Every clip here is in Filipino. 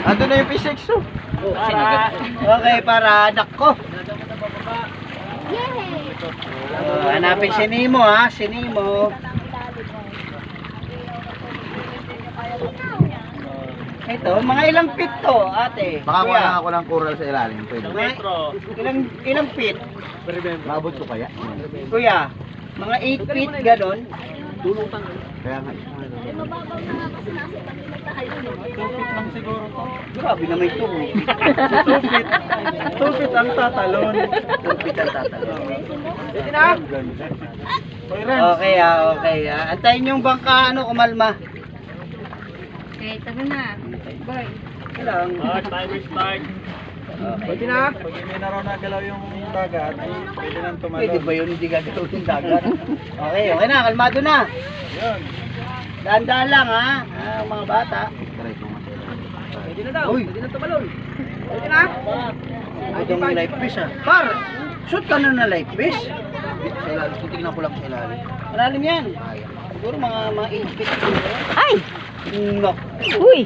Ando na yung P6 oh. Okay, para anak ko. Hanapin si Nemo ha, si Nemo. Ito, mga ilang feet to, ate? Baka Kuya. wala ako ng coral sa ilalim. Pwede. Ilang feet? Maabot ko kaya? Kuya, mga 8 feet ganon. Kaya nga. 2 feet lang siguro to. Grabe na may tubo. 2 feet. 2 feet ang tatalon. 2 feet ang tatalon. Pwede na. Okay okay Antayin yung bangka, ano, kumalma. Okay, tara na. Bye. Lang. Time is time. Pwede na. Pag hindi na raw nagalaw yung dagat, pwede nang tumalon. Pwede ba yun hindi gagawin yung dagat? Okay na, kalmado na. Yun. Dahan-dahan lang ha, mga bata. Pwede na daw. Uy. Pwede na tumalon. Pwede na. Pwede yung life vest ha. Par, shoot ka na na life vest. Sa ilalim, titignan ko lang sa ilalim. Malalim yan. Siguro mga 8 feet. Ay! No. Uy!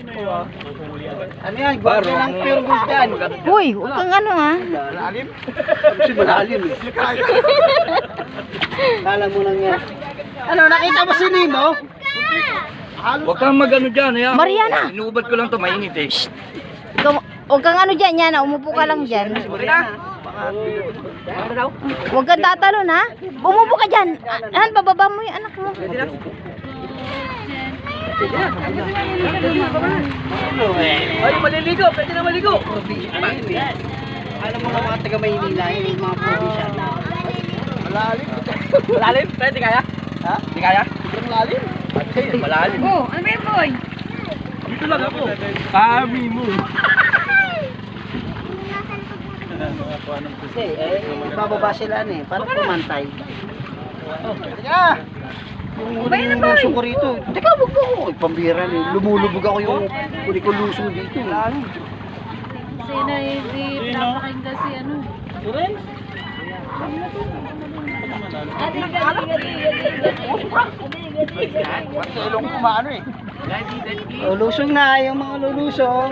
Ano yan? Gwapo lang pure gold yan. Uy! Huwag kang ano ha? Malalim? Kasi malalim eh. Kala mo lang yan. Ano, nakita mo si Nemo? Huwag kang mag-ano dyan. Mariana! Inuubad ko lang to, mainit eh. Huwag kang ano dyan yan. Umupo ka lang dyan. Huwag kang tatalon ha. Umupo ka dyan. Han, bababa mo yung anak mo. Ay, maliligo! Pwede na maligo! Alam mo nga mga taga Maynila, yung mga probinsya. Malalim? Malalim? Pwede kaya? Ha? Hindi kaya? Sobrang malalim. Malalim. Oh, ano ba yun, boy? Dito lang ako. Kami mo. Kasi, bababa sila eh. Parang pumantay. Teka! Yung huli yung lusong ko rito. Teka, wag mo ako. Pambira eh. Lumulubog ako yung huli ko lusong dito. Kasi hindi napakinggan si ano. Sa ilong kumano eh. O, lusong na. Yung mga lulusong.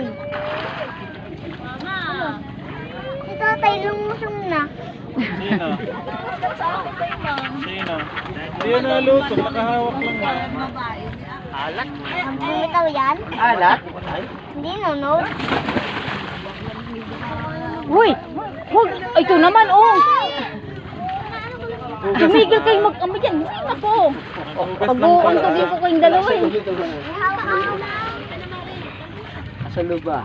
Ito tayo lumusong na. Sino? Sino? Hindi na lusong, nakahawak lang na. Alak. Ikaw yan? Alak? Hindi nunod. Uy! Huwag! Ay, ito naman, oh! Tumigil kayo mag-ama dyan. Ay, nako! Pag-uon kasi ko kayong dalawa eh. Sa luba.